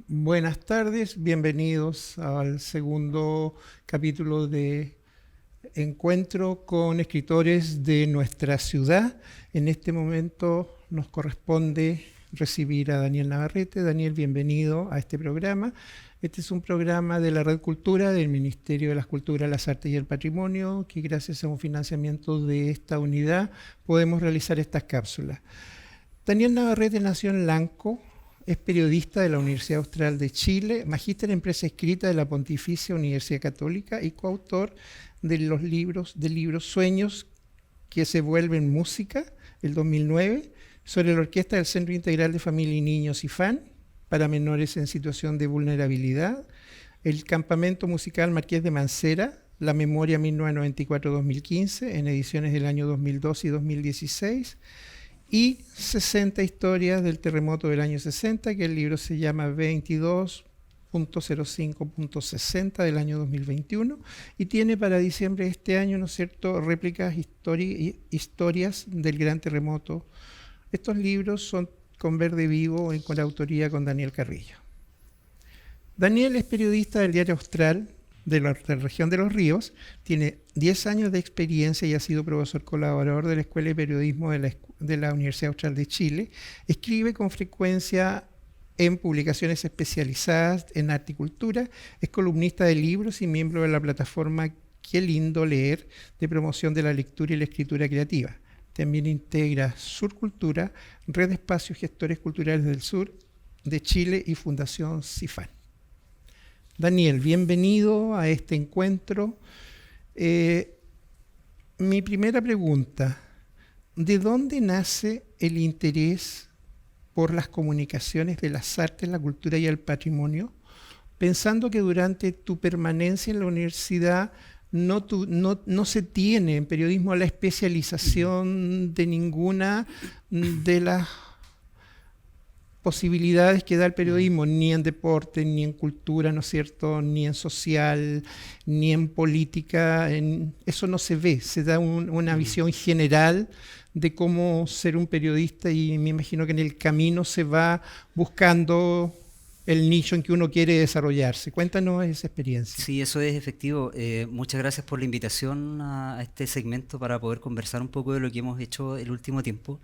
Buenas tardes, bienvenidos al segundo capítulo de Encuentro con escritores de nuestra ciudad. En este momento nos corresponde recibir a Daniel Navarrete. Daniel, bienvenido a este programa. Este es un programa de la Red Cultura del Ministerio de las Culturas, las Artes y el Patrimonio, que gracias a un financiamiento de esta unidad podemos realizar estas cápsulas. Daniel Navarrete nació en Lanco. Es periodista de la Universidad Austral de Chile, magíster en prensa escrita de la Pontificia Universidad Católica y coautor de los libros Sueños que se vuelven música, el 2009, sobre la orquesta del Centro Integral de Familia y Niños IFAN, para menores en situación de vulnerabilidad, el Campamento Musical Marqués de Mancera, La Memoria 1994-2015, en ediciones del año 2012 y 2016, y 60 historias del terremoto del año 60, que el libro se llama 22.05.60 del año 2021, y tiene para diciembre de este año, ¿no es cierto?, réplicas, historias del gran terremoto. Estos libros son con Verde Vivo en coautoría con Daniel Carrillo. Daniel es periodista del Diario Austral de la región de Los Ríos, tiene 10 años de experiencia y ha sido profesor colaborador de la Escuela de Periodismo de la Universidad Austral de Chile. Escribe con frecuencia en publicaciones especializadas en arte y cultura, es columnista de libros y miembro de la plataforma Qué Lindo Leer, de promoción de la lectura y la escritura creativa. También integra Surcultura, Red de Espacios Gestores Culturales del Sur de Chile y Fundación CIFAN. Daniel, bienvenido a este encuentro. Mi primera pregunta, ¿de dónde nace el interés por las comunicaciones de las artes, la cultura y el patrimonio? Pensando que durante tu permanencia en la universidad no se tiene en periodismo la especialización de ninguna de las posibilidades que da el periodismo, ni en deporte, ni en cultura, ¿no es cierto?, ni en social, ni en política. Eso no se ve, se da una visión general de cómo ser un periodista, y me imagino que en el camino se va buscando el nicho en que uno quiere desarrollarse. Cuéntanos esa experiencia. Sí, eso es efectivo. Muchas gracias por la invitación a este segmento para poder conversar un poco de lo que hemos hecho el último tiempo.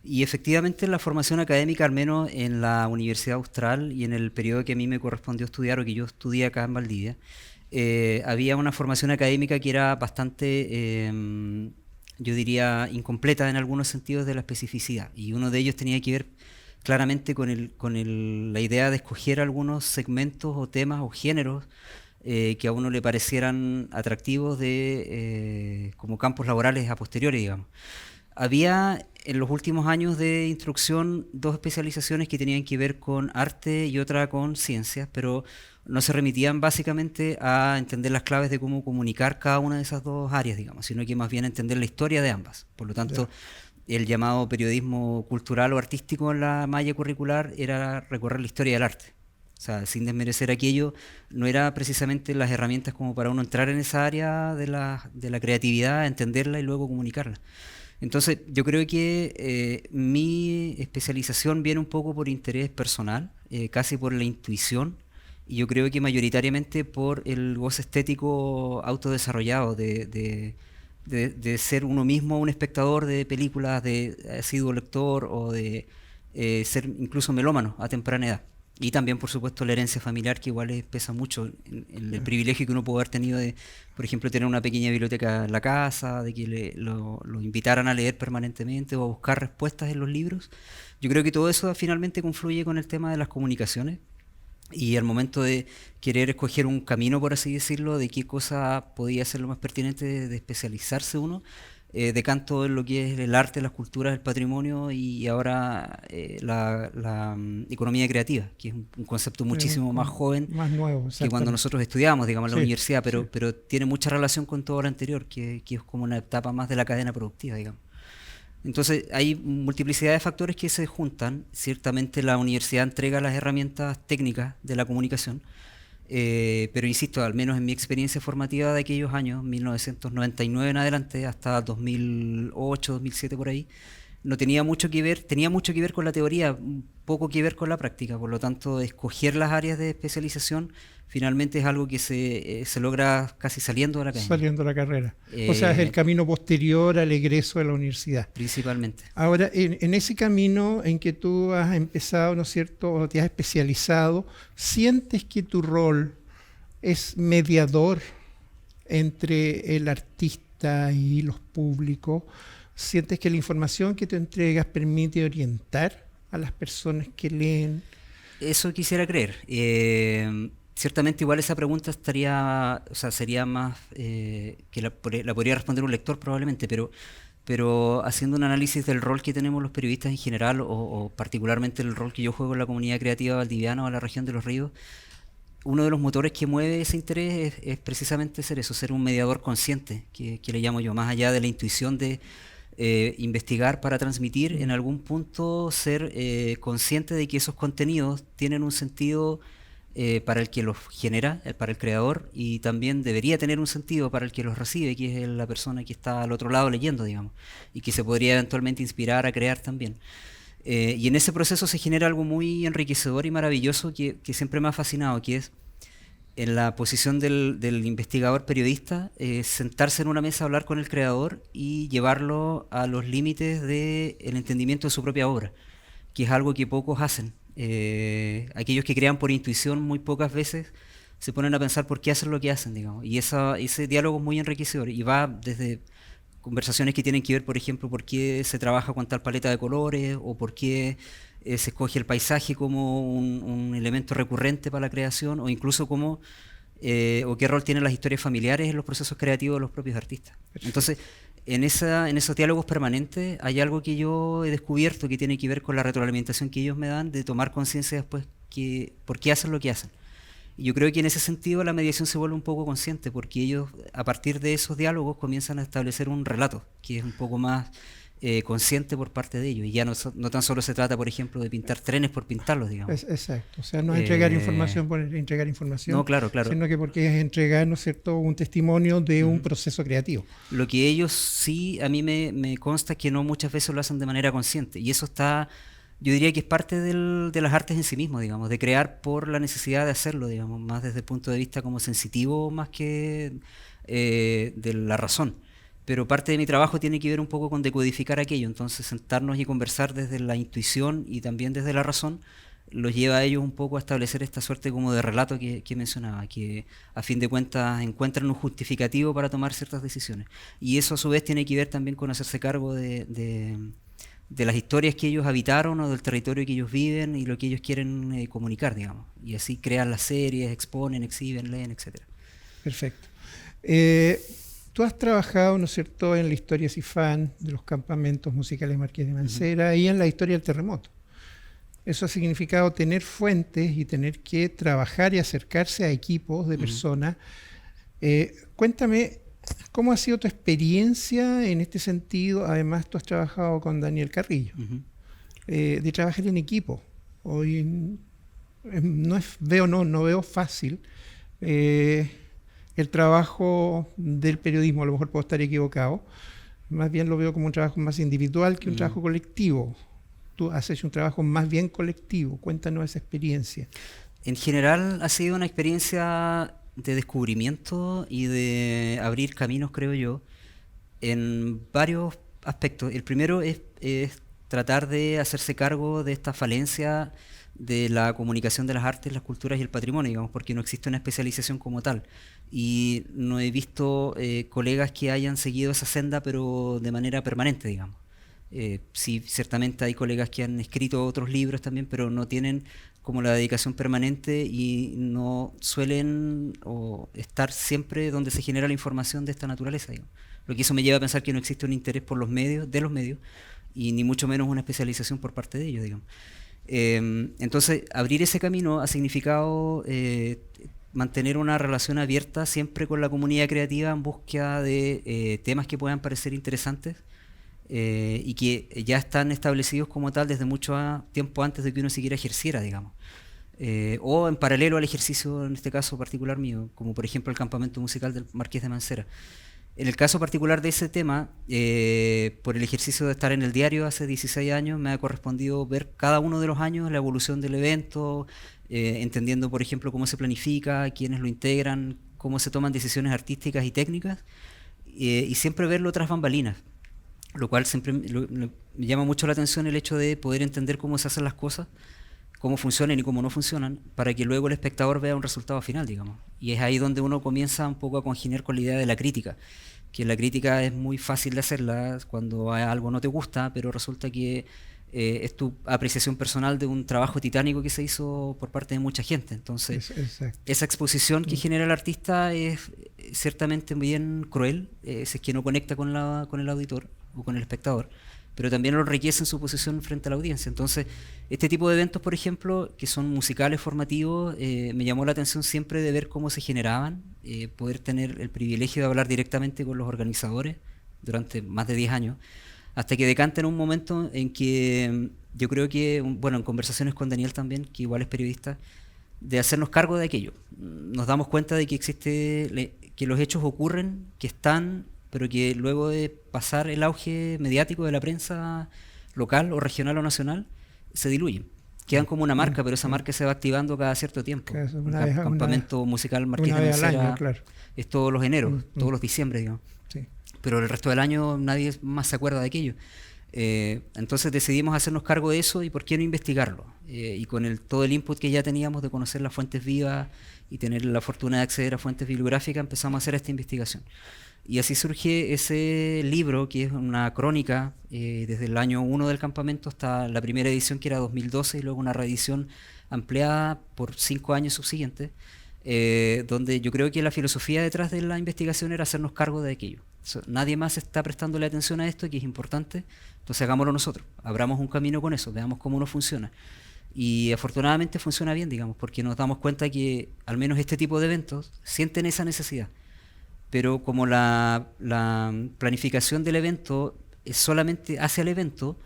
Y efectivamente la formación académica, al menos en la Universidad Austral y en el periodo que a mí me correspondió estudiar o que yo estudié acá en Valdivia, había una formación académica que era bastante, yo diría, incompleta en algunos sentidos de la especificidad. Y uno de ellos tenía que ver claramente con la idea de escoger algunos segmentos o temas o géneros que a uno le parecieran atractivos como campos laborales a posteriori, digamos. Había en los últimos años de instrucción 2 especializaciones que tenían que ver con arte y otra con ciencias, pero no se remitían básicamente a entender las claves de cómo comunicar cada una de esas 2 áreas, digamos, sino que más bien a entender la historia de ambas. Por lo tanto, el llamado periodismo cultural o artístico en la malla curricular era recorrer la historia del arte. O sea, sin desmerecer aquello, no era precisamente las herramientas como para uno entrar en esa área de la creatividad, entenderla y luego comunicarla. Entonces, yo creo que mi especialización viene un poco por interés personal, casi por la intuición, y yo creo que mayoritariamente por el goce estético autodesarrollado de ser uno mismo un espectador de películas, de asiduo lector o de ser incluso melómano a temprana edad. Y también, por supuesto, la herencia familiar, que igual pesa mucho en el privilegio que uno puede haber tenido de, por ejemplo, tener una pequeña biblioteca en la casa, de que lo invitaran a leer permanentemente o a buscar respuestas en los libros. Yo creo que todo eso finalmente confluye con el tema de las comunicaciones, y al momento de querer escoger un camino, por así decirlo, de qué cosa podía ser lo más pertinente de especializarse uno, decanto en lo que es el arte, las culturas, el patrimonio y ahora la economía creativa, que es un concepto muchísimo más joven, más nuevo, que cuando nosotros estudiábamos, digamos, en la universidad, sí. pero tiene mucha relación con todo lo anterior, que es como una etapa más de la cadena productiva, digamos. Entonces hay multiplicidad de factores que se juntan. Ciertamente la universidad entrega las herramientas técnicas de la comunicación, pero insisto, al menos en mi experiencia formativa de aquellos años, 1999 en adelante, hasta 2008, 2007 por ahí, no tenía mucho que ver, tenía mucho que ver con la teoría, poco que ver con la práctica. Por lo tanto, escoger las áreas de especialización finalmente es algo que se logra casi saliendo de la academia. Saliendo de la carrera. O sea, es el camino posterior al egreso de la universidad. Principalmente. Ahora, en ese camino en que tú has empezado, ¿no es cierto?, o te has especializado, ¿sientes que tu rol es mediador entre el artista y los públicos? ¿Sientes que la información que tú entregas permite orientar a las personas que leen? Eso quisiera creer. Ciertamente igual esa pregunta estaría, o sea, sería más que la podría responder un lector probablemente, pero haciendo un análisis del rol que tenemos los periodistas en general, o particularmente el rol que yo juego en la comunidad creativa valdiviana o en la región de Los Ríos, uno de los motores que mueve ese interés es precisamente ser eso, ser un mediador consciente, que le llamo yo, más allá de la intuición de investigar para transmitir, en algún punto ser consciente de que esos contenidos tienen un sentido para el que los genera, para el creador, y también debería tener un sentido para el que los recibe, que es la persona que está al otro lado leyendo, digamos, y que se podría eventualmente inspirar a crear también. Y en ese proceso se genera algo muy enriquecedor y maravilloso que siempre me ha fascinado, que es en la posición del investigador periodista, sentarse en una mesa a hablar con el creador y llevarlo a los límites del entendimiento de su propia obra, que es algo que pocos hacen. Aquellos que crean por intuición muy pocas veces se ponen a pensar por qué hacen lo que hacen, digamos. Y ese diálogo es muy enriquecedor y va desde conversaciones que tienen que ver, por ejemplo, por qué se trabaja con tal paleta de colores, o por qué se escoge el paisaje como un elemento recurrente para la creación, o incluso cómo o qué rol tienen las historias familiares en los procesos creativos de los propios artistas. Perfecto. Entonces, en esos diálogos permanentes hay algo que yo he descubierto que tiene que ver con la retroalimentación que ellos me dan, de tomar conciencia después por qué hacen lo que hacen. Y yo creo que en ese sentido la mediación se vuelve un poco consciente, porque ellos, a partir de esos diálogos, comienzan a establecer un relato que es un poco más consciente por parte de ellos. Y ya no tan solo se trata, por ejemplo, de pintar trenes por pintarlos, digamos. Exacto. O sea, no es entregar información por entregar información. No, claro. Sino que porque es entregar, ¿no es cierto?, un testimonio de un proceso creativo. Lo que ellos sí, a mí me consta que no muchas veces lo hacen de manera consciente. Y eso está... Yo diría que es parte de las artes en sí mismo, digamos, de crear por la necesidad de hacerlo, digamos, más desde el punto de vista como sensitivo, más que de la razón. Pero parte de mi trabajo tiene que ver un poco con decodificar aquello, entonces sentarnos y conversar desde la intuición y también desde la razón los lleva a ellos un poco a establecer esta suerte como de relato que mencionaba, que a fin de cuentas encuentran un justificativo para tomar ciertas decisiones. Y eso a su vez tiene que ver también con hacerse cargo de las historias que ellos habitaron o del territorio que ellos viven y lo que ellos quieren comunicar, digamos. Y así crean las series, exponen, exhiben, leen, etc. Perfecto. Tú has trabajado, ¿no es cierto?, en la historia CIFAN, de los campamentos musicales Marqués de Mancera, y en la historia del terremoto. Eso ha significado tener fuentes y tener que trabajar y acercarse a equipos de personas. Cuéntame, ¿cómo ha sido tu experiencia en este sentido? Además, tú has trabajado con Daniel Carrillo, de trabajar en equipo. Hoy no veo fácil el trabajo del periodismo. A lo mejor puedo estar equivocado. Más bien lo veo como un trabajo más individual que un trabajo colectivo. Tú has hecho un trabajo más bien colectivo. Cuéntanos esa experiencia. En general ha sido una experiencia de descubrimiento y de abrir caminos, creo yo, en varios aspectos. El primero es tratar de hacerse cargo de esta falencia de la comunicación de las artes, las culturas y el patrimonio, digamos, porque no existe una especialización como tal. Y no he visto colegas que hayan seguido esa senda, pero de manera permanente, digamos. Sí, ciertamente hay colegas que han escrito otros libros también, pero no tienen como la dedicación permanente y no suelen estar siempre donde se genera la información de esta naturaleza, digamos. Lo que eso me lleva a pensar que no existe un interés por los medios, y ni mucho menos una especialización por parte de ellos, digamos. Entonces, abrir ese camino ha significado mantener una relación abierta siempre con la comunidad creativa en búsqueda de temas que puedan parecer interesantes y que ya están establecidos como tal desde mucho tiempo antes de que uno siquiera ejerciera, digamos. O en paralelo al ejercicio, en este caso particular mío, como por ejemplo el campamento musical del Marqués de Mancera. En el caso particular de ese tema, por el ejercicio de estar en el diario hace 16 años, me ha correspondido ver cada uno de los años la evolución del evento, entendiendo, por ejemplo, cómo se planifica, quiénes lo integran, cómo se toman decisiones artísticas y técnicas, y siempre verlo tras bambalinas, lo cual siempre me llama mucho la atención el hecho de poder entender cómo se hacen las cosas, cómo funcionan y cómo no funcionan, para que luego el espectador vea un resultado final, digamos. Y es ahí donde uno comienza un poco a congeniar con la idea de la crítica, que la crítica es muy fácil de hacerla cuando algo no te gusta, pero resulta que es tu apreciación personal de un trabajo titánico que se hizo por parte de mucha gente. Entonces, esa exposición que genera el artista es ciertamente bien cruel, si es que no conecta con el auditor o con el espectador, pero también lo enriquece en su posición frente a la audiencia. Entonces, este tipo de eventos, por ejemplo, que son musicales, formativos, me llamó la atención siempre de ver cómo se generaban, poder tener el privilegio de hablar directamente con los organizadores durante más de 10 años, hasta que decanta en un momento en que yo creo que, bueno, en conversaciones con Daniel también, que igual es periodista, de hacernos cargo de aquello. Nos damos cuenta de que que los hechos ocurren, que están, pero que luego de pasar el auge mediático de la prensa local o regional o nacional, se diluyen. Quedan como una marca, pero esa marca se va activando cada cierto tiempo. Un campamento musical Marqués de Mancera claro. Es todos los eneros, todos los diciembre, digamos. Sí. Pero el resto del año nadie más se acuerda de aquello. Entonces decidimos hacernos cargo de eso y por qué no investigarlo. Y con todo el input que ya teníamos de conocer las fuentes vivas y tener la fortuna de acceder a fuentes bibliográficas, empezamos a hacer esta investigación. Y así surge ese libro, que es una crónica desde el año 1 del campamento hasta la primera edición, que era 2012, y luego una reedición ampliada por 5 años subsiguientes, donde yo creo que la filosofía detrás de la investigación era hacernos cargo de aquello. Nadie más está prestándole atención a esto, que es importante, entonces hagámoslo nosotros, abramos un camino con eso, veamos cómo nos funciona. Y afortunadamente funciona bien, digamos, porque nos damos cuenta que al menos este tipo de eventos sienten esa necesidad. Pero como la planificación del evento es solamente hacia el evento,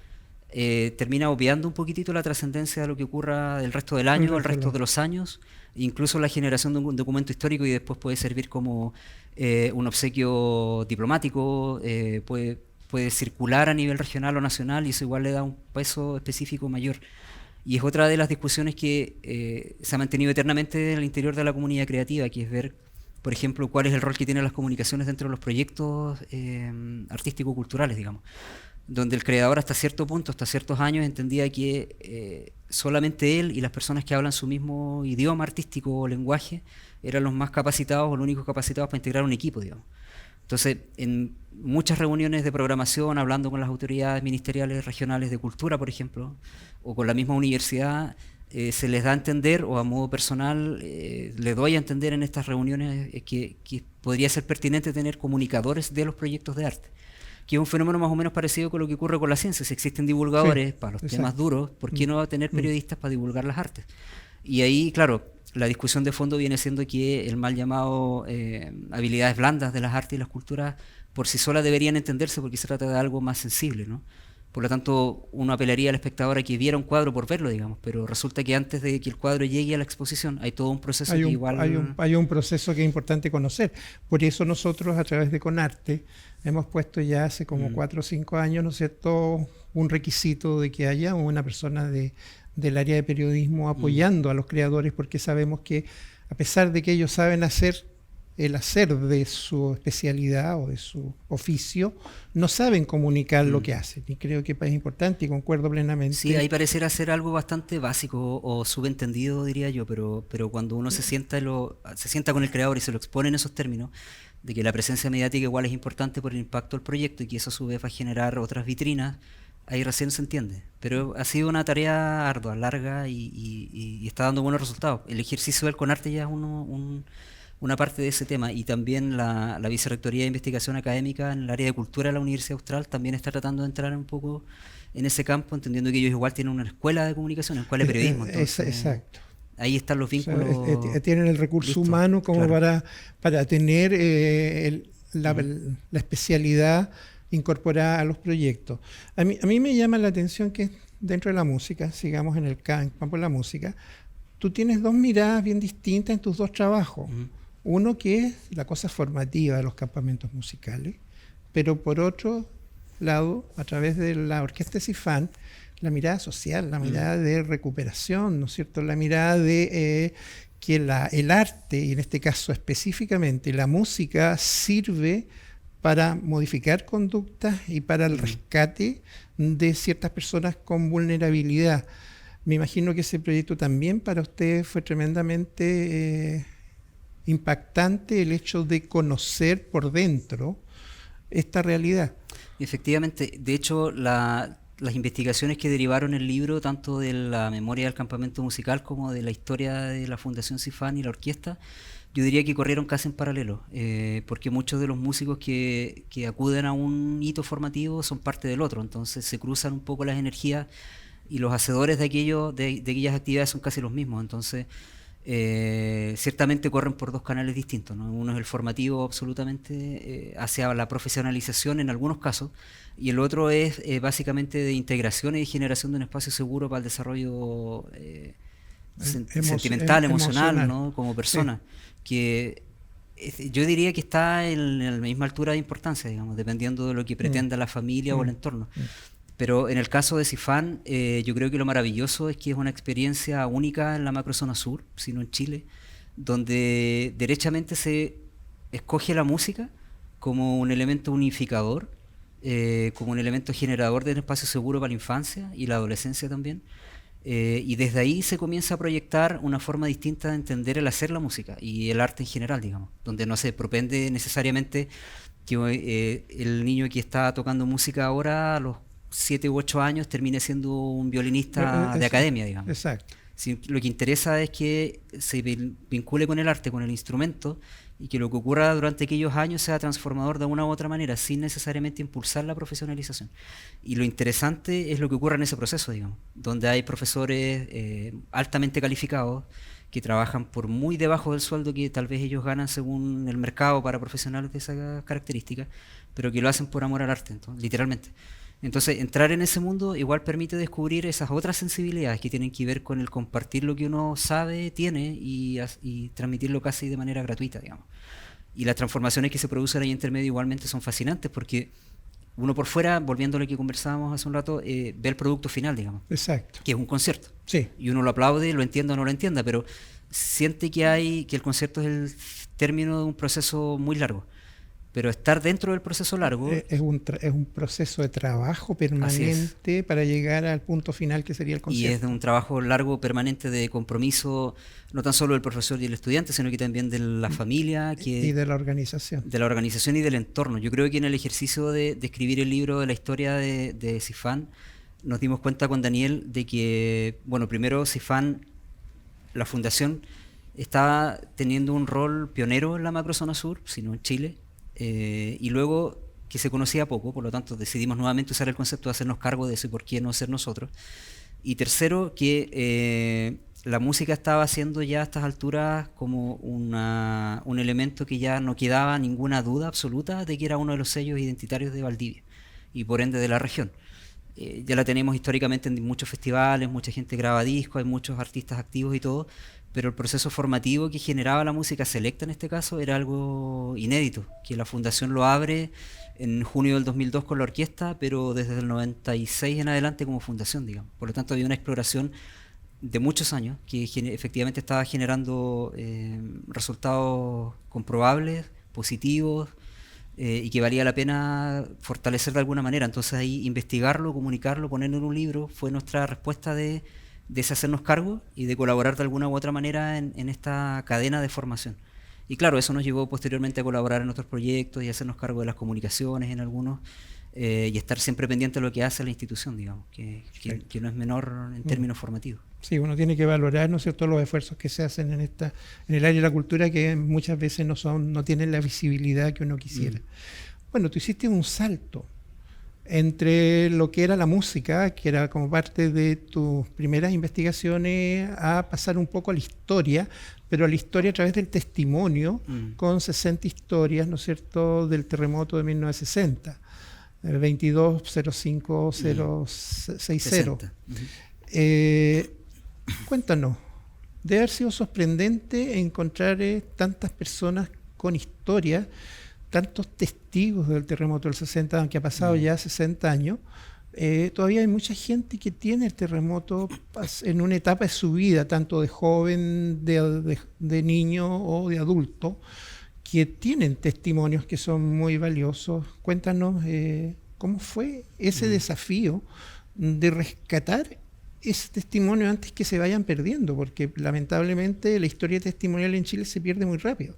termina obviando un poquitito la trascendencia de lo que ocurra el resto del año, el resto de los años, incluso la generación de un documento histórico, y después puede servir como un obsequio diplomático, puede circular a nivel regional o nacional, y eso igual le da un peso específico mayor. Y es otra de las discusiones que se ha mantenido eternamente en el interior de la comunidad creativa, que es ver, por ejemplo, cuál es el rol que tienen las comunicaciones dentro de los proyectos artístico-culturales, digamos, donde el creador hasta cierto punto, hasta ciertos años, entendía que solamente él y las personas que hablan su mismo idioma artístico o lenguaje eran los más capacitados o los únicos capacitados para integrar un equipo, digamos. Entonces, en muchas reuniones de programación, hablando con las autoridades ministeriales regionales de cultura, por ejemplo, o con la misma universidad, se les da a entender, o a modo personal le doy a entender en estas reuniones que podría ser pertinente tener comunicadores de los proyectos de arte, que es un fenómeno más o menos parecido con lo que ocurre con la ciencia. Si existen divulgadores para los temas duros, ¿por qué no tener periodistas para divulgar las artes? Y ahí, claro, la discusión de fondo viene siendo que el mal llamado habilidades blandas de las artes y las culturas por sí solas deberían entenderse, porque se trata de algo más sensible, ¿no? Por lo tanto, uno apelaría al espectador a que viera un cuadro por verlo, digamos, pero resulta que antes de que el cuadro llegue a la exposición hay todo un proceso que igual... Hay un proceso que es importante conocer. Por eso nosotros, a través de Conarte, hemos puesto ya hace como 4 o 5 años, ¿no es cierto?, un requisito de que haya una persona del área de periodismo apoyando a los creadores, porque sabemos que a pesar de que ellos saben hacer el hacer de su especialidad o de su oficio, no saben comunicar lo que hacen. Y creo que es importante y concuerdo plenamente. Sí, ahí pareciera ser algo bastante básico o subentendido, diría yo, pero cuando uno se sienta con el creador y se lo expone en esos términos, de que la presencia mediática igual es importante por el impacto del proyecto y que eso a su vez va a generar otras vitrinas, ahí recién se entiende. Pero ha sido una tarea ardua, larga y está dando buenos resultados. El ejercicio del Conarte ya es una parte de ese tema, y también la Vicerrectoría de Investigación Académica en el área de cultura de la Universidad Austral también está tratando de entrar un poco en ese campo, entendiendo que ellos igual tienen una escuela de comunicación, una escuela de periodismo. Entonces, exacto. Ahí están los vínculos. O sea, tienen el recurso humano como para tener la especialidad incorporada a los proyectos. A mí me llama la atención que dentro de la música, sigamos en el campo de la música, tú tienes dos miradas bien distintas en tus dos trabajos. Uno que es la cosa formativa de los campamentos musicales, pero por otro lado, a través de la orquesta Cifán, la mirada social, la mirada de recuperación, ¿no es cierto? La mirada de que el arte, y en este caso específicamente la música, sirve para modificar conductas y para el rescate de ciertas personas con vulnerabilidad. Me imagino que ese proyecto también para usted fue tremendamente impactante, el hecho de conocer por dentro esta realidad. Efectivamente, de hecho, las investigaciones que derivaron el libro, tanto de la memoria del campamento musical como de la historia de la Fundación Cifán y la orquesta, yo diría que corrieron casi en paralelo, porque muchos de los músicos que acuden a un hito formativo son parte del otro, entonces se cruzan un poco las energías y los hacedores de aquellas actividades son casi los mismos, entonces ciertamente corren por dos canales distintos, ¿no? Uno es el formativo absolutamente hacia la profesionalización en algunos casos, y el otro es básicamente de integración y generación de un espacio seguro para el desarrollo sentimental, emocional, ¿no? Como persona, que yo diría que está en la misma altura de importancia, digamos, dependiendo de lo que pretenda la familia o el entorno. Pero en el caso de Cifán, yo creo que lo maravilloso es que es una experiencia única en la macrozona sur, sino en Chile, donde derechamente se escoge la música como un elemento unificador, como un elemento generador de un espacio seguro para la infancia y la adolescencia también. Y desde ahí se comienza a proyectar una forma distinta de entender el hacer la música y el arte en general, digamos, donde no se propende necesariamente que el niño que está tocando música ahora a los 7 u 8 años termine siendo un violinista de academia, digamos. Exacto. Sí, lo que interesa es que se vincule con el arte, con el instrumento, y que lo que ocurra durante aquellos años sea transformador de una u otra manera, sin necesariamente impulsar la profesionalización. Y lo interesante es lo que ocurre en ese proceso, digamos, donde hay profesores altamente calificados que trabajan por muy debajo del sueldo que tal vez ellos ganan según el mercado para profesionales de esas características, pero que lo hacen por amor al arte, entonces, literalmente. Entonces, entrar en ese mundo igual permite descubrir esas otras sensibilidades que tienen que ver con el compartir lo que uno sabe, tiene y transmitirlo casi de manera gratuita, digamos. Y las transformaciones que se producen ahí entre medio igualmente son fascinantes porque uno por fuera, volviendo a lo que conversábamos hace un rato, ve el producto final, digamos. Exacto. Que es un concierto. Sí. Y uno lo aplaude, lo entienda o no lo entienda, pero siente que el concierto es el término de un proceso muy largo. Pero estar dentro del proceso largo... Es un proceso de trabajo permanente para llegar al punto final que sería el concierto. Y es de un trabajo largo, permanente, de compromiso, no tan solo del profesor y el estudiante, sino que también de la familia. Y de la organización. De la organización y del entorno. Yo creo que en el ejercicio de escribir el libro de la historia de Cifán, nos dimos cuenta con Daniel de que, bueno, primero Cifán, la fundación, estaba teniendo un rol pionero en la macrozona sur, sino en Chile, y luego que se conocía poco, por lo tanto decidimos nuevamente usar el concepto de hacernos cargo de eso y por qué no ser nosotros. Y tercero, que la música estaba siendo ya a estas alturas como un elemento que ya no quedaba ninguna duda absoluta de que era uno de los sellos identitarios de Valdivia y por ende de la región. Ya la tenemos históricamente en muchos festivales, mucha gente graba discos, hay muchos artistas activos y todo, pero el proceso formativo que generaba la música selecta en este caso era algo inédito, que la fundación lo abre en junio del 2002 con la orquesta, pero desde el 96 en adelante como fundación, digamos. Por lo tanto había una exploración de muchos años que efectivamente estaba generando resultados comprobables, positivos, y que valía la pena fortalecer de alguna manera. Entonces ahí investigarlo, comunicarlo, ponerlo en un libro fue nuestra respuesta de hacernos cargo y de colaborar de alguna u otra manera en esta cadena de formación. Y claro, eso nos llevó posteriormente a colaborar en otros proyectos y hacernos cargo de las comunicaciones en algunos, y estar siempre pendiente de lo que hace la institución, digamos, que no es menor en términos formativos. Sí, uno tiene que valorar, ¿no es cierto?, los esfuerzos que se hacen en el área de la cultura, que muchas veces no tienen la visibilidad que uno quisiera. Bueno, tú hiciste un salto entre lo que era la música, que era como parte de tus primeras investigaciones, a pasar un poco a la historia, pero a la historia a través del testimonio, con 60 historias, ¿no es cierto?, del terremoto de 1960. el 220560. Cuéntanos, debe haber sido sorprendente encontrar tantas personas con historia, tantos testigos del terremoto del 60, aunque ha pasado ya 60 años. Todavía hay mucha gente que tiene el terremoto en una etapa de su vida, tanto de joven, de niño o de adulto, que tienen testimonios que son muy valiosos. Cuéntanos cómo fue ese desafío de rescatar ese testimonio antes que se vayan perdiendo, porque lamentablemente la historia testimonial en Chile se pierde muy rápido.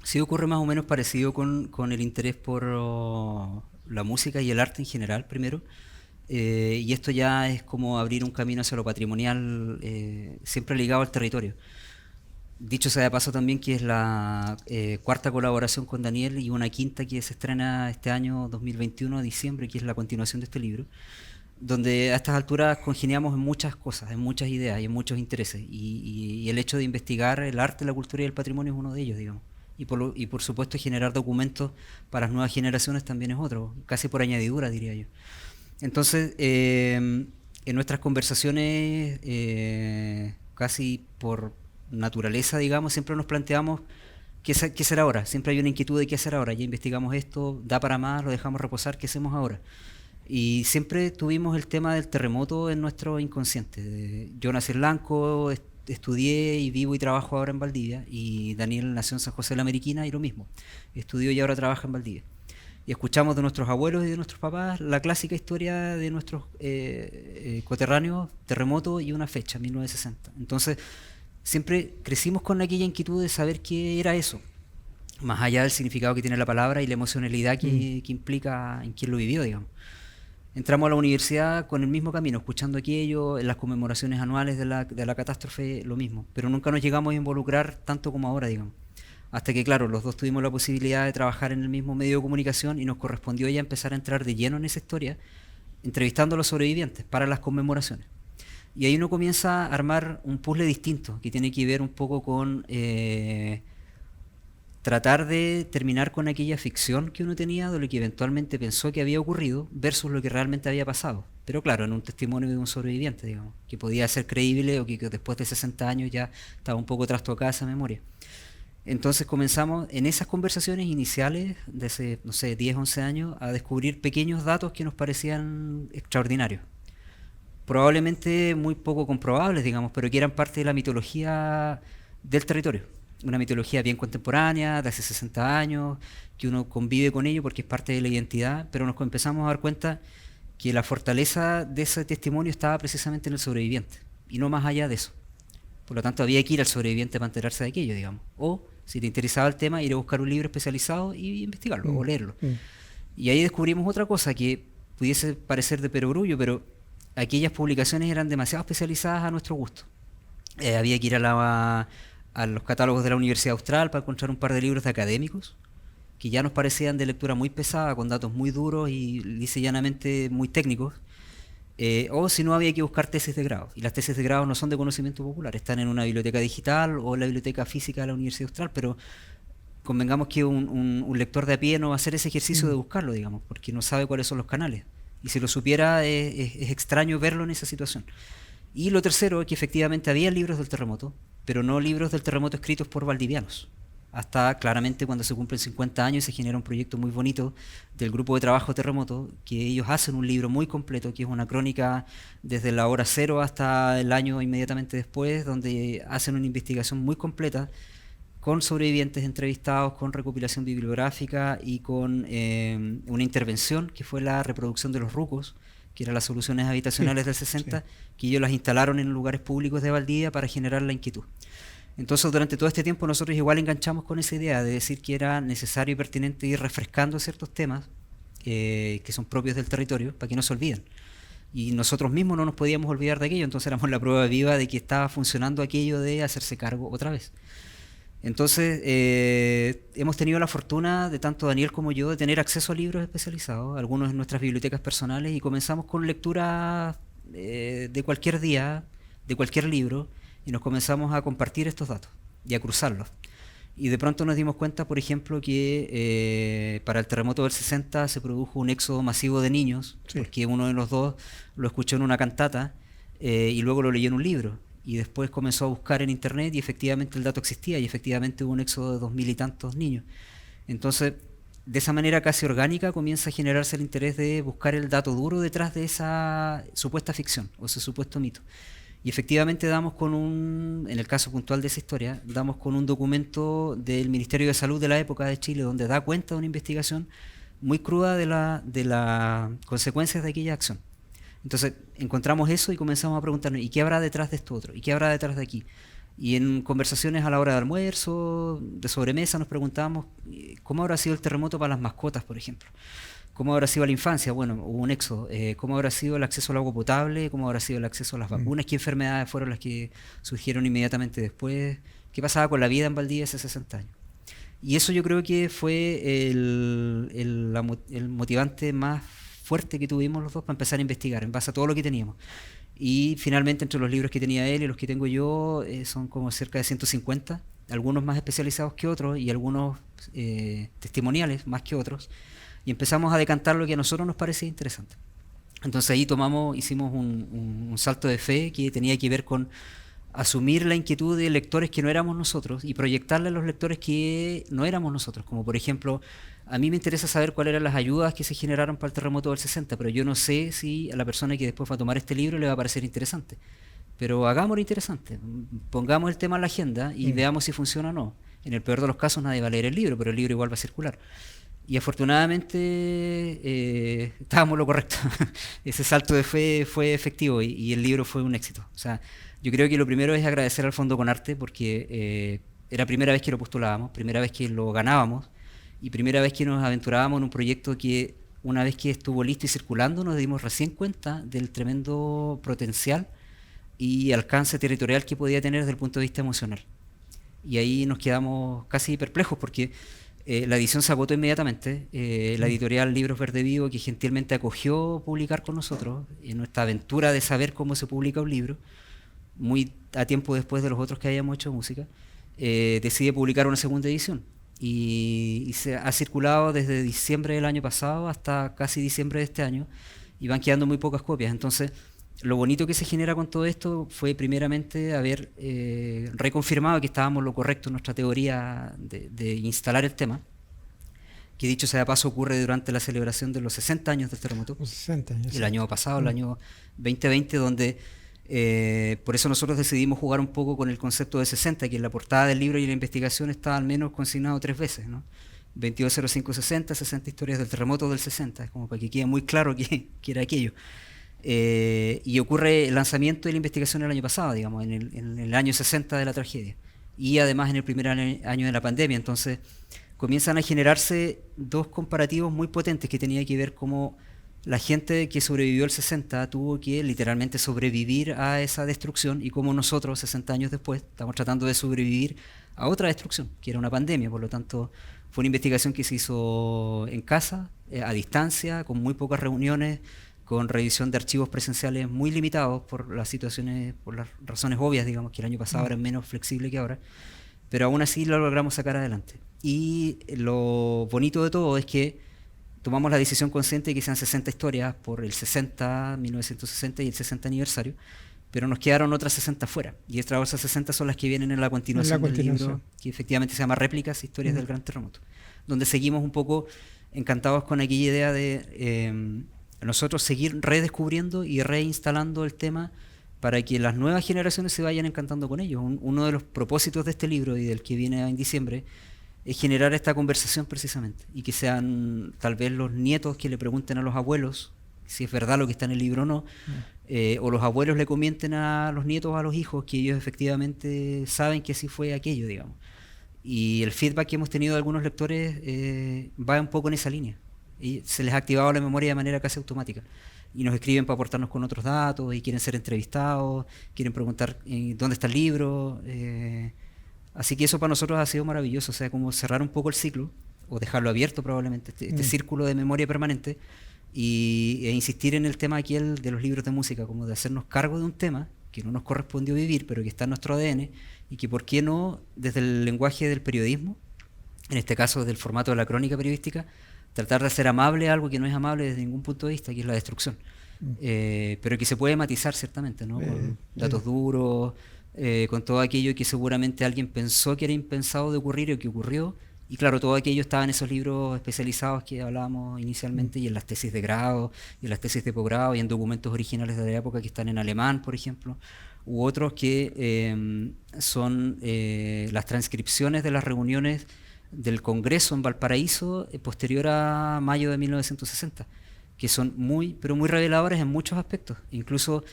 Sí, ocurre más o menos parecido con el interés por la música y el arte en general, primero. Y esto ya es como abrir un camino hacia lo patrimonial, siempre ligado al territorio. Dicho sea de paso también que es la cuarta colaboración con Daniel y una quinta que se estrena este año 2021, diciembre, que es la continuación de este libro, donde a estas alturas congeniamos en muchas cosas, en muchas ideas y en muchos intereses. Y el hecho de investigar el arte, la cultura y el patrimonio es uno de ellos, digamos. Y por supuesto generar documentos para las nuevas generaciones también es otro, casi por añadidura, diría yo. Entonces, en nuestras conversaciones, casi por naturaleza, digamos, siempre nos planteamos qué hacer ahora. Siempre hay una inquietud de qué hacer ahora. Ya investigamos esto, da para más, lo dejamos reposar, ¿qué hacemos ahora? Y siempre tuvimos el tema del terremoto en nuestro inconsciente. Yo nací en Lanco, estudié y vivo y trabajo ahora en Valdivia, y Daniel nació en San José de la Mariquina y lo mismo. Estudió y ahora trabaja en Valdivia. Y escuchamos de nuestros abuelos y de nuestros papás la clásica historia de nuestros coterráneos, terremoto y una fecha, 1960. Entonces, siempre crecimos con aquella inquietud de saber qué era eso, más allá del significado que tiene la palabra y la emocionalidad que implica en quien lo vivió, digamos. Entramos a la universidad con el mismo camino, escuchando aquello, en las conmemoraciones anuales de la catástrofe, lo mismo, pero nunca nos llegamos a involucrar tanto como ahora, digamos. Hasta que, claro, los dos tuvimos la posibilidad de trabajar en el mismo medio de comunicación y nos correspondió ya empezar a entrar de lleno en esa historia, entrevistando a los sobrevivientes para las conmemoraciones. Y ahí uno comienza a armar un puzzle distinto, que tiene que ver un poco con tratar de terminar con aquella ficción que uno tenía de lo que eventualmente pensó que había ocurrido versus lo que realmente había pasado. Pero claro, en un testimonio de un sobreviviente, digamos, que podía ser creíble o que después de 60 años ya estaba un poco trastocada esa memoria. Entonces comenzamos en esas conversaciones iniciales de hace, no sé, 10, 11 años a descubrir pequeños datos que nos parecían extraordinarios. Probablemente muy poco comprobables, digamos, pero que eran parte de la mitología del territorio. Una mitología bien contemporánea, de hace 60 años, que uno convive con ello porque es parte de la identidad, pero nos empezamos a dar cuenta que la fortaleza de ese testimonio estaba precisamente en el sobreviviente, y no más allá de eso. Por lo tanto, había que ir al sobreviviente para enterarse de aquello, digamos. O, si te interesaba el tema, ir a buscar un libro especializado y investigarlo, o leerlo. Y ahí descubrimos otra cosa que pudiese parecer de perogrullo, pero aquellas publicaciones eran demasiado especializadas a nuestro gusto. Había que ir a los catálogos de la Universidad Austral para encontrar un par de libros de académicos que ya nos parecían de lectura muy pesada, con datos muy duros y lisa y llanamente muy técnicos. O si no, había que buscar tesis de grado. Y las tesis de grado no son de conocimiento popular, están en una biblioteca digital o en la biblioteca física de la Universidad Austral, pero convengamos que un lector de a pie no va a hacer ese ejercicio de buscarlo, digamos, porque no sabe cuáles son los canales. Y si lo supiera, es extraño verlo en esa situación. Y lo tercero es que efectivamente había libros del terremoto, pero no libros del terremoto escritos por valdivianos. Hasta claramente cuando se cumplen 50 años se genera un proyecto muy bonito del grupo de trabajo Terremoto, que ellos hacen un libro muy completo, que es una crónica desde la hora cero hasta el año inmediatamente después, donde hacen una investigación muy completa con sobrevivientes entrevistados, con recopilación bibliográfica y con una intervención que fue la reproducción de los rucos, que eran las soluciones habitacionales del 60, que ellos las instalaron en lugares públicos de Valdivia para generar la inquietud. Entonces, durante todo este tiempo nosotros igual enganchamos con esa idea de decir que era necesario y pertinente ir refrescando ciertos temas que son propios del territorio para que no se olviden. Y nosotros mismos no nos podíamos olvidar de aquello, entonces éramos la prueba viva de que estaba funcionando aquello de hacerse cargo otra vez. Entonces, hemos tenido la fortuna, de tanto Daniel como yo, de tener acceso a libros especializados, algunos en nuestras bibliotecas personales, y comenzamos con lectura de cualquier día, de cualquier libro, y nos comenzamos a compartir estos datos y a cruzarlos. Y de pronto nos dimos cuenta, por ejemplo, que para el terremoto del 60 se produjo un éxodo masivo de niños, Sí. porque uno de los dos lo escuchó en una cantata y luego lo leyó en un libro. Y después comenzó a buscar en internet y efectivamente el dato existía y efectivamente hubo un éxodo de 2000 y tantos niños. Entonces, de esa manera casi orgánica comienza a generarse el interés de buscar el dato duro detrás de esa supuesta ficción o ese supuesto mito. Y efectivamente damos con en el caso puntual de esa historia, damos con un documento del Ministerio de Salud de la época de Chile donde da cuenta de una investigación muy cruda de las consecuencias de aquella acción. Entonces encontramos eso y comenzamos a preguntarnos, ¿y qué habrá detrás de esto otro? ¿Y qué habrá detrás de aquí? Y en conversaciones a la hora de almuerzo, de sobremesa, nos preguntábamos cómo habrá sido el terremoto para las mascotas, por ejemplo. ¿Cómo habrá sido la infancia? Bueno, hubo un éxodo. ¿Cómo habrá sido el acceso al agua potable? ¿Cómo habrá sido el acceso a las vacunas? ¿Qué enfermedades fueron las que surgieron inmediatamente después? ¿Qué pasaba con la vida en Valdivia hace 60 años? Y eso yo creo que fue el motivante más fuerte que tuvimos los dos para empezar a investigar en base a todo lo que teníamos. Y finalmente entre los libros que tenía él y los que tengo yo son como cerca de 150, algunos más especializados que otros y algunos testimoniales más que otros. Y empezamos a decantar lo que a nosotros nos parecía interesante. Entonces ahí hicimos un salto de fe que tenía que ver con asumir la inquietud de lectores que no éramos nosotros y proyectarle a los lectores que no éramos nosotros, como por ejemplo, a mí me interesa saber cuáles eran las ayudas que se generaron para el terremoto del 60, pero yo no sé si a la persona que después va a tomar este libro le va a parecer interesante. Pero hagámoslo interesante, pongamos el tema en la agenda y veamos si funciona o no. En el peor de los casos nadie va a leer el libro, pero el libro igual va a circular. Y afortunadamente estábamos lo correcto. Ese salto de fe fue efectivo y el libro fue un éxito. O sea, yo creo que lo primero es agradecer al Fondo Conarte porque era primera vez que lo postulábamos, primera vez que lo ganábamos y primera vez que nos aventurábamos en un proyecto que una vez que estuvo listo y circulando nos dimos recién cuenta del tremendo potencial y alcance territorial que podía tener desde el punto de vista emocional. Y ahí nos quedamos casi perplejos porque la edición se agotó inmediatamente. La editorial Libros Verde Vivo, que gentilmente acogió publicar con nosotros en nuestra aventura de saber cómo se publica un libro, muy a tiempo después de los otros que habíamos hecho música, decide publicar una segunda edición. Y se ha circulado desde diciembre del año pasado hasta casi diciembre de este año y van quedando muy pocas copias. Entonces, lo bonito que se genera con todo esto fue primeramente haber reconfirmado que estábamos lo correcto en nuestra teoría de instalar el tema, que dicho sea de paso ocurre durante la celebración de los 60 años del terremoto, Los 60 años. el año pasado, el año 2020, donde por eso nosotros decidimos jugar un poco con el concepto de 60, que en la portada del libro y en la investigación está al menos consignado 3 veces, ¿no? 220560, 60 historias del terremoto del 60, como para que quede muy claro que era aquello. Y ocurre el lanzamiento de la investigación el año pasado, digamos, en el año 60 de la tragedia, y además en el primer año de la pandemia. Entonces comienzan a generarse dos comparativos muy potentes que tenía que ver cómo la gente que sobrevivió al 60 tuvo que literalmente sobrevivir a esa destrucción y cómo nosotros, 60 años después, estamos tratando de sobrevivir a otra destrucción, que era una pandemia. Por lo tanto, fue una investigación que se hizo en casa, a distancia, con muy pocas reuniones, con revisión de archivos presenciales muy limitados por las situaciones, por las razones obvias, digamos, que el año pasado era menos flexible que ahora, pero aún así lo logramos sacar adelante. Y lo bonito de todo es que tomamos la decisión consciente de que sean 60 historias por el 1960 y el 60 aniversario, pero nos quedaron otras 60 fuera. Y estas otras 60 son las que vienen en la continuación del libro, que efectivamente se llama Réplicas, Historias del Gran Terremoto, donde seguimos un poco encantados con aquella idea de nosotros seguir redescubriendo y reinstalando el tema para que las nuevas generaciones se vayan encantando con ellos. Uno de los propósitos de este libro y del que viene en diciembre es generar esta conversación precisamente y que sean tal vez los nietos que le pregunten a los abuelos si es verdad lo que está en el libro o no, o los abuelos le comenten a los nietos o a los hijos que ellos efectivamente saben que así fue aquello, digamos. Y el feedback que hemos tenido de algunos lectores va un poco en esa línea. Y se les ha activado la memoria de manera casi automática. Y nos escriben para aportarnos con otros datos y quieren ser entrevistados, quieren preguntar dónde está el libro. Así que eso para nosotros ha sido maravilloso, o sea, como cerrar un poco el ciclo, o dejarlo abierto probablemente, este círculo de memoria permanente, e insistir en el tema aquel de los libros de música, como de hacernos cargo de un tema que no nos correspondió vivir, pero que está en nuestro ADN, y que por qué no, desde el lenguaje del periodismo, en este caso desde el formato de la crónica periodística, tratar de hacer amable algo que no es amable desde ningún punto de vista, que es la destrucción. Pero que se puede matizar ciertamente, ¿no? Con datos duros, con todo aquello que seguramente alguien pensó que era impensado de ocurrir o que ocurrió. Y claro, todo aquello estaba en esos libros especializados que hablábamos inicialmente y en las tesis de grado, y en las tesis de posgrado, y en documentos originales de la época que están en alemán, por ejemplo, u otros que son las transcripciones de las reuniones del Congreso en Valparaíso posterior a mayo de 1960, que son muy, pero muy reveladoras en muchos aspectos, incluso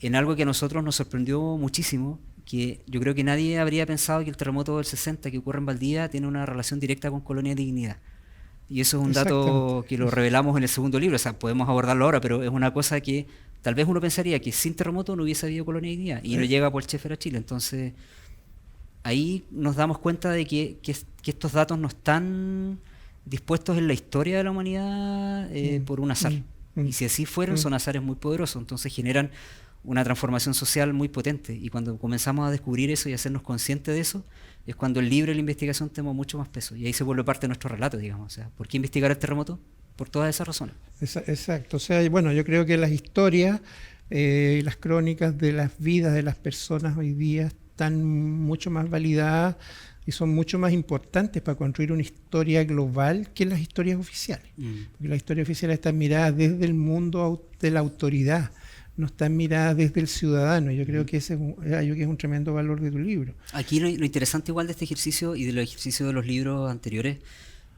en algo que a nosotros nos sorprendió muchísimo, que yo creo que nadie habría pensado que el terremoto del 60 que ocurre en Valdivia tiene una relación directa con Colonia Dignidad. Y eso es un dato que lo revelamos en el segundo libro, o sea, podemos abordarlo ahora, pero es una cosa que tal vez uno pensaría que sin terremoto no hubiese habido Colonia Dignidad, y no llega por Schaeffer a Chile. Entonces, ahí nos damos cuenta de que estos datos no están dispuestos en la historia de la humanidad por un azar. Y si así fueron, son azares muy poderosos, entonces generan una transformación social muy potente. Y cuando comenzamos a descubrir eso y a hacernos conscientes de eso, es cuando el libro y la investigación toma mucho más peso. Y ahí se vuelve parte de nuestro relato, digamos. O sea, ¿por qué investigar el terremoto? Por todas esas razones. Exacto. O sea, bueno, yo creo que las historias y las crónicas de las vidas de las personas hoy día están mucho más validadas y son mucho más importantes para construir una historia global que las historias oficiales. Porque las historias oficiales están miradas desde el mundo de la autoridad, no están miradas desde el ciudadano. Yo creo que ese es un tremendo valor de tu libro. Aquí lo interesante igual de este ejercicio y de los ejercicios de los libros anteriores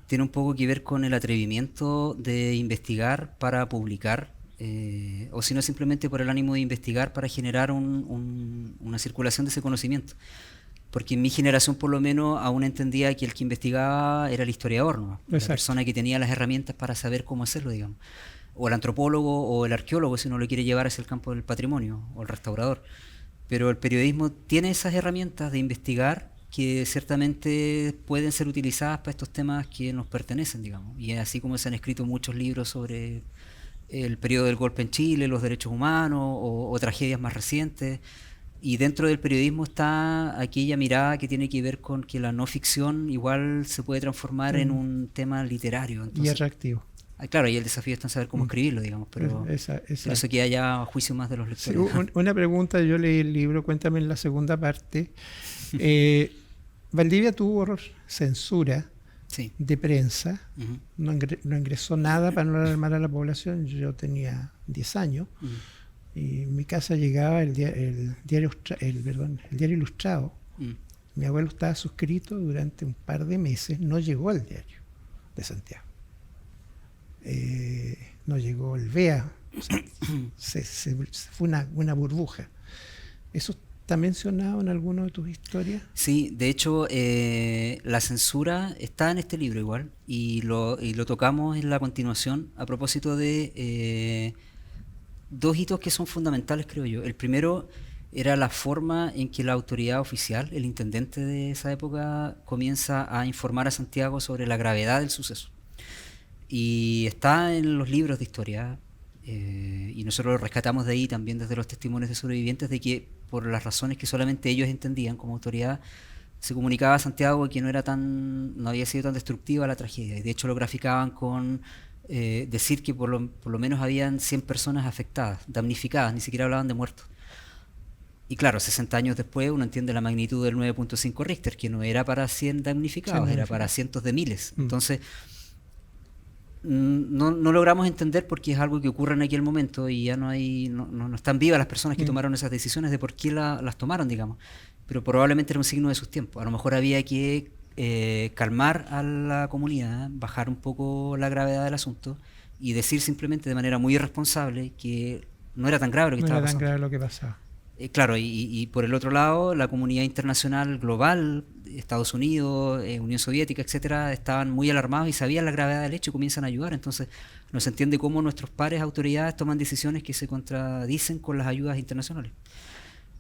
tiene un poco que ver con el atrevimiento de investigar para publicar, o si no simplemente por el ánimo de investigar para generar una circulación de ese conocimiento. Porque en mi generación por lo menos aún entendía que el que investigaba era el historiador, ¿no? La persona que tenía las herramientas para saber cómo hacerlo, digamos. O el antropólogo o el arqueólogo, si uno lo quiere llevar hacia el campo del patrimonio, o el restaurador. Pero el periodismo tiene esas herramientas de investigar que ciertamente pueden ser utilizadas para estos temas que nos pertenecen, digamos. Y así como se han escrito muchos libros sobre el periodo del golpe en Chile, los derechos humanos o tragedias más recientes. Y dentro del periodismo está aquella mirada que tiene que ver con que la no ficción igual se puede transformar en un tema literario. Entonces, y atractivo. Claro, y el desafío está en saber cómo escribirlo, digamos, pero eso queda ya a juicio más de los lectores. Sí, una pregunta, yo leí el libro, cuéntame en la segunda parte. Valdivia tuvo censura de prensa, no ingresó nada para no alarmar a la población. Yo tenía 10 años y en mi casa llegaba el diario Ilustrado. Mi abuelo estaba suscrito durante un par de meses, no llegó al diario de Santiago. No llegó el VEA, o sea, fue una burbuja. ¿Eso está mencionado en alguna de tus historias? Sí, de hecho la censura está en este libro igual y lo tocamos en la continuación a propósito de dos hitos que son fundamentales, creo yo. El primero era la forma en que la autoridad oficial, el intendente de esa época, comienza a informar a Santiago sobre la gravedad del suceso. Y está en los libros de historia, y nosotros lo rescatamos de ahí también desde los testimonios de sobrevivientes, de que por las razones que solamente ellos entendían como autoridad, se comunicaba a Santiago que no había sido tan destructiva la tragedia. Y de hecho lo graficaban con decir que por lo menos habían 100 personas afectadas, damnificadas, ni siquiera hablaban de muertos. Y claro, 60 años después uno entiende la magnitud del 9.5 Richter, que no era para 100 damnificados, era para cientos de miles. Entonces, no logramos entender porque es algo que ocurre en aquel momento y ya no están vivas las personas que tomaron esas decisiones de por qué las tomaron, digamos. Pero probablemente era un signo de sus tiempos. A lo mejor había que calmar a la comunidad, bajar un poco la gravedad del asunto y decir simplemente de manera muy irresponsable que no era tan grave lo que estaba pasando. No era tan grave lo que pasaba. Claro, y por el otro lado, la comunidad internacional global, Estados Unidos, Unión Soviética, etcétera, estaban muy alarmados y sabían la gravedad del hecho y comienzan a ayudar. Entonces, no se entiende cómo nuestros pares, autoridades, toman decisiones que se contradicen con las ayudas internacionales.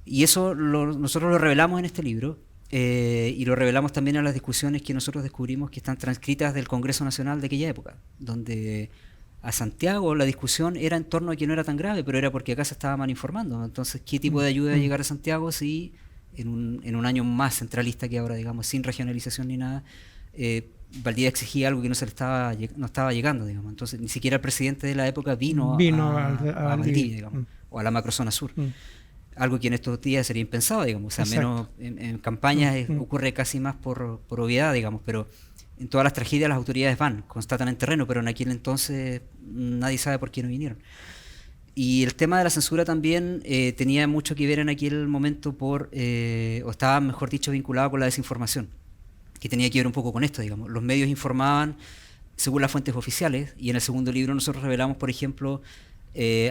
Y eso nosotros lo revelamos en este libro, y lo revelamos también en las discusiones que nosotros descubrimos que están transcritas del Congreso Nacional de aquella época, donde a Santiago la discusión era en torno a que no era tan grave, pero era porque acá se estaba mal informando. Entonces, ¿qué tipo de ayuda iba a llegar a Santiago si en un año más centralista que ahora, digamos, sin regionalización ni nada, Valdivia exigía algo que no estaba llegando, digamos. Entonces, ni siquiera el presidente de la época vino a Valdivia, digamos, o a la macrozona sur. Algo que en estos días sería impensado, digamos. O sea, menos en campañas ocurre casi más por obviedad, digamos, pero en todas las tragedias las autoridades van, constatan en terreno, pero en aquel entonces nadie sabe por qué no vinieron. Y el tema de la censura también tenía mucho que ver en aquel momento o estaba, mejor dicho, vinculado con la desinformación, que tenía que ver un poco con esto, digamos. Los medios informaban según las fuentes oficiales, y en el segundo libro nosotros revelamos, por ejemplo,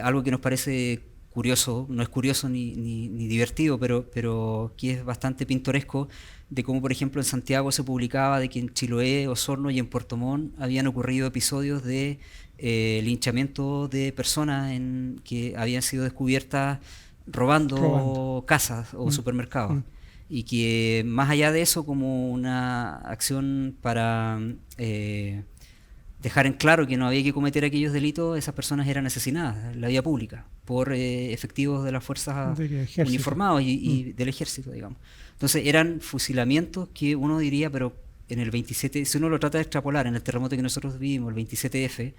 algo que nos parece curioso, no es curioso ni divertido, pero que es bastante pintoresco, de cómo, por ejemplo, en Santiago se publicaba de que en Chiloé, Osorno y en Puerto Montt habían ocurrido episodios de linchamiento de personas que habían sido descubiertas robando casas o supermercados. Y que más allá de eso, como una acción para dejar en claro que no había que cometer aquellos delitos, esas personas eran asesinadas en la vía pública por efectivos de las fuerzas uniformados y del ejército, digamos. Entonces eran fusilamientos que uno diría, pero en el 27, si uno lo trata de extrapolar en el terremoto que nosotros vivimos, el 27F,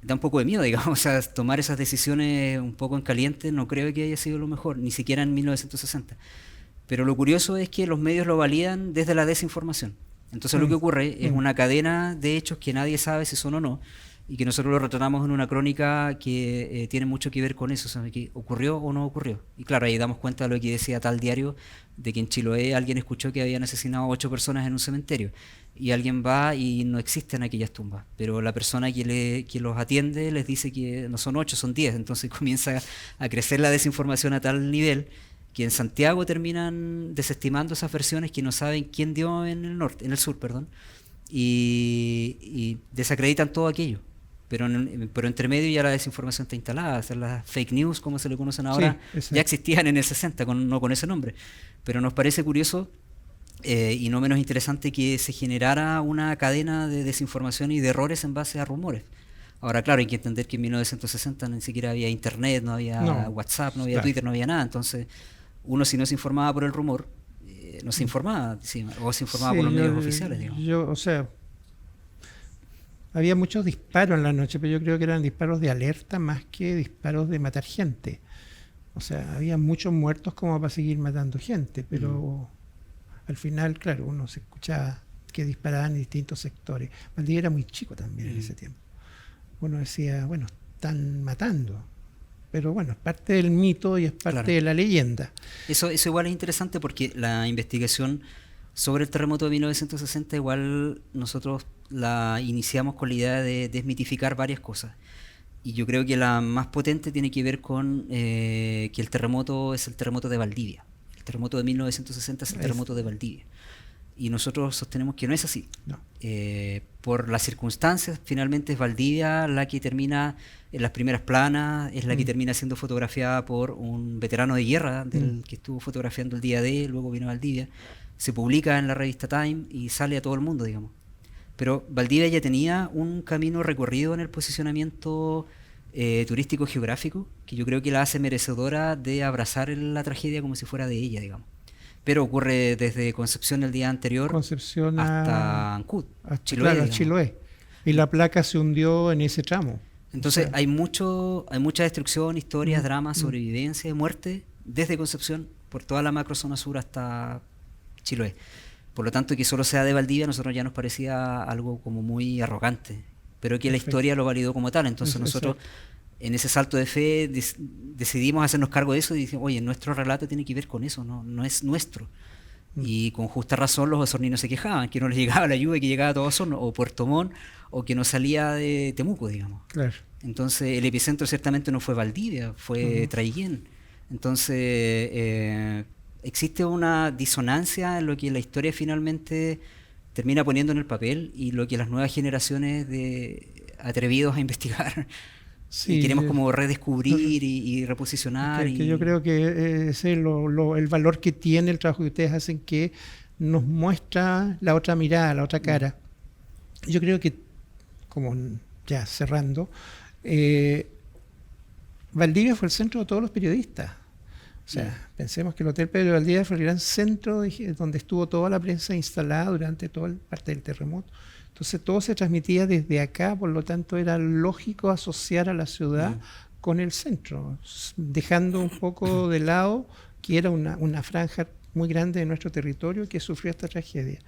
da un poco de miedo, digamos. O sea, tomar esas decisiones un poco en caliente no creo que haya sido lo mejor, ni siquiera en 1960. Pero lo curioso es que los medios lo validan desde la desinformación. Entonces lo que ocurre es una cadena de hechos que nadie sabe si son o no, y que nosotros lo retratamos en una crónica que tiene mucho que ver con eso, o sea, que ocurrió o no ocurrió. Y claro, ahí damos cuenta de lo que decía tal diario, de que en Chiloé alguien escuchó que habían asesinado a 8 personas en un cementerio, y alguien va y no existen aquellas tumbas, pero la persona que los atiende les dice que no son 8, son 10, entonces comienza a crecer la desinformación a tal nivel que en Santiago terminan desestimando esas versiones que no saben quién dio en el sur, y desacreditan todo aquello. Pero entre medio ya la desinformación está instalada, o sea, las fake news, como se le conocen ahora, ya existían en el 60, no con ese nombre. Pero nos parece curioso y no menos interesante que se generara una cadena de desinformación y de errores en base a rumores. Ahora, claro, hay que entender que en 1960 ni siquiera había internet, no había WhatsApp, no había Twitter, no había nada. Entonces, uno, si no se informaba por el rumor, no se informaba, o se informaba por los medios oficiales, digamos. O sea, había muchos disparos en la noche, pero yo creo que eran disparos de alerta más que disparos de matar gente. O sea, había muchos muertos como para seguir matando gente, pero al final, claro, uno se escuchaba que disparaban en distintos sectores. Valdivia era muy chico también en ese tiempo. Uno decía, bueno, están matando. Pero bueno, es parte del mito y es parte de la leyenda. Eso igual es interesante porque la investigación sobre el terremoto de 1960 igual nosotros la iniciamos con la idea de desmitificar varias cosas. Y yo creo que la más potente tiene que ver con que el terremoto es el terremoto de Valdivia. El terremoto de 1960 es el terremoto de Valdivia. Y nosotros sostenemos que no es así. No. Por las circunstancias, finalmente es Valdivia la que termina en las primeras planas, es la que termina siendo fotografiada por un veterano de guerra que estuvo fotografiando el día D, luego vino a Valdivia, se publica en la revista Time y sale a todo el mundo, digamos. Pero Valdivia ya tenía un camino recorrido en el posicionamiento turístico geográfico, que yo creo que la hace merecedora de abrazar la tragedia como si fuera de ella, digamos. Pero ocurre desde Concepción el día anterior hasta Ancud, Chiloé. Claro, Chiloé. Y la placa se hundió en ese tramo. Entonces hay mucha destrucción, historias, dramas, sobrevivencia, muerte, desde Concepción, por toda la macrozona sur hasta Chiloé. Por lo tanto, que solo sea de Valdivia, a nosotros ya nos parecía algo como muy arrogante, pero que la historia lo validó como tal. Entonces nosotros, en ese salto de fe, decidimos hacernos cargo de eso y decimos, oye, nuestro relato tiene que ver con eso, no es nuestro. Y con justa razón los osorninos se quejaban, que no les llegaba la lluvia, que llegaba a todo Osorno, o Puerto Montt, o que no salía de Temuco, digamos. Claro. Entonces el epicentro ciertamente no fue Valdivia, fue Traiguén. Entonces existe una disonancia en lo que la historia finalmente termina poniendo en el papel y lo que las nuevas generaciones de atrevidos a investigar y queremos como redescubrir y reposicionar. Que yo creo que ese es el valor que tiene el trabajo que ustedes hacen, que nos muestra la otra mirada, la otra cara. Yo creo que, como ya cerrando, Valdivia fue el centro de todos los periodistas. O sea, pensemos que el Hotel Pedro de Valdivia fue el gran centro donde estuvo toda la prensa instalada durante toda parte del terremoto. Entonces todo se transmitía desde acá, por lo tanto era lógico asociar a la ciudad con el centro, dejando un poco de lado que era una franja muy grande de nuestro territorio que sufrió esta tragedia.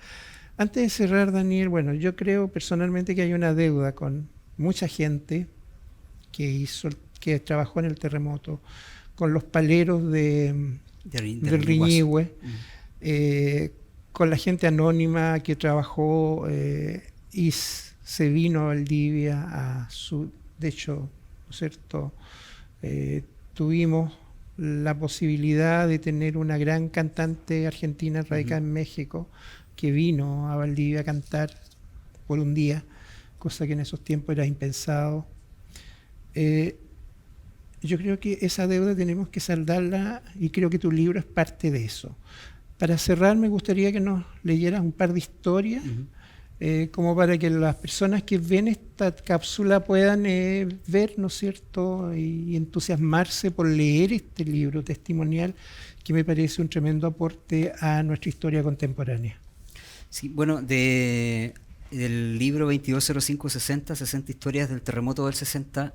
Antes de cerrar, Daniel, bueno, yo creo personalmente que hay una deuda con mucha gente que trabajó en el terremoto, con los paleros del Riñihue, con la gente anónima que trabajó y se vino a Valdivia de hecho, ¿no es cierto? Tuvimos la posibilidad de tener una gran cantante argentina radicada en México que vino a Valdivia a cantar por un día, cosa que en esos tiempos era impensado. Yo creo que esa deuda tenemos que saldarla y creo que tu libro es parte de eso. Para cerrar, me gustaría que nos leyeras un par de historias, como para que las personas que ven esta cápsula puedan ver, ¿no es cierto?, y entusiasmarse por leer este libro testimonial, que me parece un tremendo aporte a nuestra historia contemporánea. Sí, bueno, del libro 220560, 60 historias del terremoto del 60,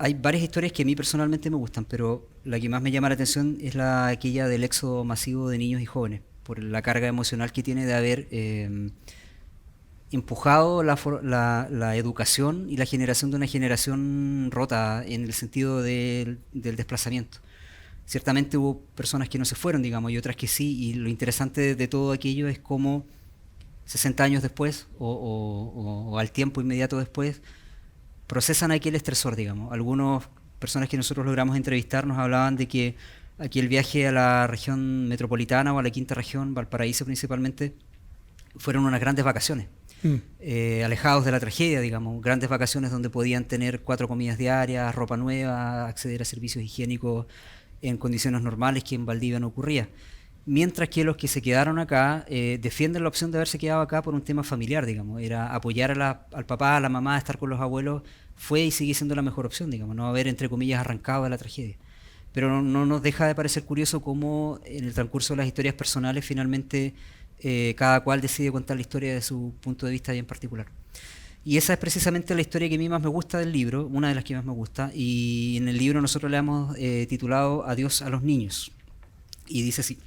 hay varias historias que a mí personalmente me gustan, pero la que más me llama la atención es aquella del éxodo masivo de niños y jóvenes, por la carga emocional que tiene de haber empujado la educación y la generación de una generación rota en el sentido del desplazamiento. Ciertamente hubo personas que no se fueron, digamos, y otras que sí, y lo interesante de todo aquello es cómo 60 años después o al tiempo inmediato después procesan aquel estresor, digamos. Algunas personas que nosotros logramos entrevistar nos hablaban de que aquí el viaje a la región metropolitana o a la quinta región, Valparaíso principalmente, fueron unas grandes vacaciones, alejados de la tragedia, digamos, grandes vacaciones donde podían tener 4 comidas diarias, ropa nueva, acceder a servicios higiénicos en condiciones normales que en Valdivia no ocurría. Mientras que los que se quedaron acá defienden la opción de haberse quedado acá por un tema familiar, digamos, era apoyar al papá, a la mamá, estar con los abuelos, fue y sigue siendo la mejor opción, digamos, no haber, entre comillas, arrancado de la tragedia. Pero no nos deja de parecer curioso cómo en el transcurso de las historias personales finalmente cada cual decide contar la historia de su punto de vista bien particular. Y esa es precisamente la historia que a mí más me gusta del libro, una de las que más me gusta, y en el libro nosotros le hemos titulado Adiós a los niños. Y dice así: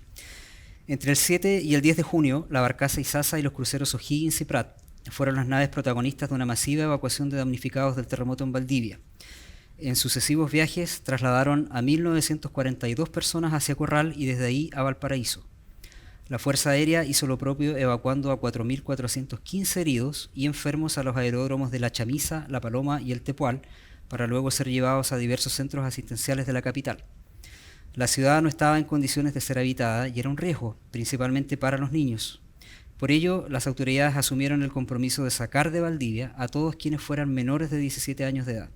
entre el 7 y el 10 de junio, la barcaza Izaza y los cruceros O'Higgins y Pratt fueron las naves protagonistas de una masiva evacuación de damnificados del terremoto en Valdivia. En sucesivos viajes trasladaron a 1.942 personas hacia Corral y desde ahí a Valparaíso. La Fuerza Aérea hizo lo propio evacuando a 4.415 heridos y enfermos a los aeródromos de La Chamisa, La Paloma y El Tepual, para luego ser llevados a diversos centros asistenciales de la capital. La ciudad no estaba en condiciones de ser habitada y era un riesgo, principalmente para los niños. Por ello, las autoridades asumieron el compromiso de sacar de Valdivia a todos quienes fueran menores de 17 años de edad.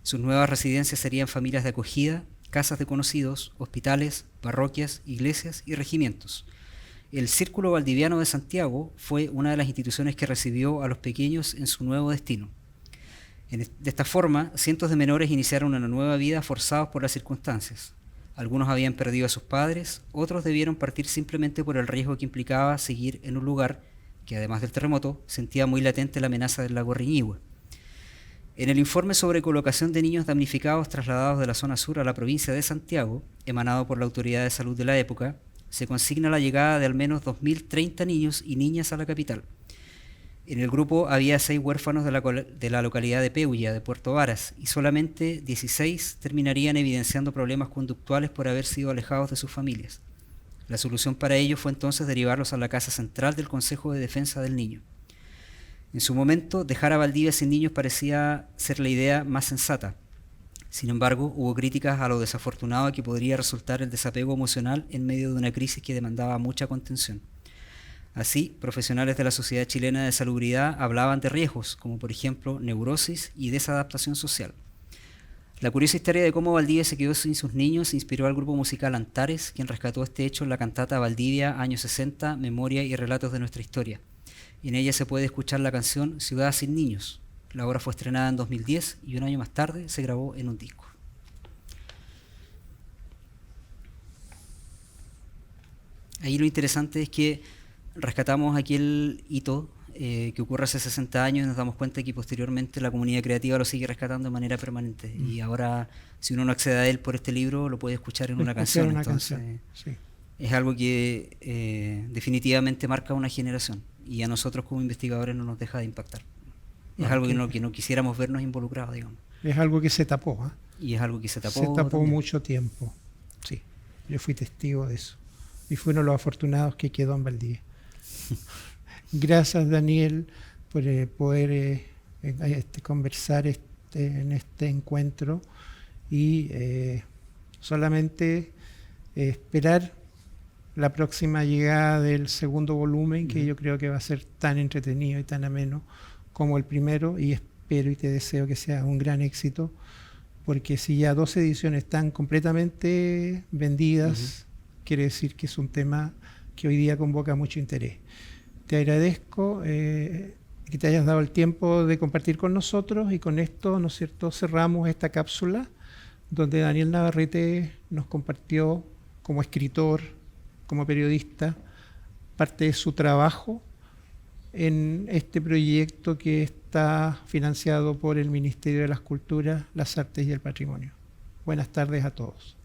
Sus nuevas residencias serían familias de acogida, casas de conocidos, hospitales, parroquias, iglesias y regimientos. El Círculo Valdiviano de Santiago fue una de las instituciones que recibió a los pequeños en su nuevo destino. De esta forma, cientos de menores iniciaron una nueva vida forzados por las circunstancias. Algunos habían perdido a sus padres, otros debieron partir simplemente por el riesgo que implicaba seguir en un lugar que, además del terremoto, sentía muy latente la amenaza del lago Riñihue. En el informe sobre colocación de niños damnificados trasladados de la zona sur a la provincia de Santiago, emanado por la Autoridad de Salud de la época, se consigna la llegada de al menos 2.030 niños y niñas a la capital. En el grupo había 6 huérfanos de la localidad de Peulla, de Puerto Varas, y solamente 16 terminarían evidenciando problemas conductuales por haber sido alejados de sus familias. La solución para ello fue entonces derivarlos a la casa central del Consejo de Defensa del Niño. En su momento, dejar a Valdivia sin niños parecía ser la idea más sensata. Sin embargo, hubo críticas a lo desafortunado que podría resultar el desapego emocional en medio de una crisis que demandaba mucha contención. Así, profesionales de la Sociedad Chilena de Salubridad hablaban de riesgos, como por ejemplo neurosis y desadaptación social. La curiosa historia de cómo Valdivia se quedó sin sus niños inspiró al grupo musical Antares, quien rescató este hecho en la cantata Valdivia, años 60, Memoria y Relatos de nuestra historia. En ella se puede escuchar la canción Ciudad sin niños. La obra fue estrenada en 2010 y un año más tarde se grabó en un disco. Ahí lo interesante es que rescatamos aquel hito que ocurre hace 60 años y nos damos cuenta que posteriormente la comunidad creativa lo sigue rescatando de manera permanente. Y ahora, si uno no accede a él por este libro, lo puede escuchar en una canción. Entonces, sí. es algo que definitivamente marca una generación y a nosotros como investigadores no nos deja de impactar. Es algo que no quisiéramos vernos involucrados, digamos. Es algo que se tapó, ¿eh? Y es algo que se tapó. Se tapó también. mucho tiempo. Sí, yo fui testigo de eso. Y fui uno de los afortunados que quedó en Valdivia. Gracias, Daniel, por poder conversar en este encuentro y solamente esperar la próxima llegada del segundo volumen, que yo creo que va a ser tan entretenido y tan ameno como el primero, y espero y te deseo que sea un gran éxito, porque si ya 2 ediciones están completamente vendidas, quiere decir que es un tema que hoy día convoca mucho interés. Te agradezco que te hayas dado el tiempo de compartir con nosotros, y con esto, ¿no es cierto?, cerramos esta cápsula donde Daniel Navarrete nos compartió como escritor, como periodista, parte de su trabajo en este proyecto que está financiado por el Ministerio de las Culturas, las Artes y el Patrimonio. Buenas tardes a todos.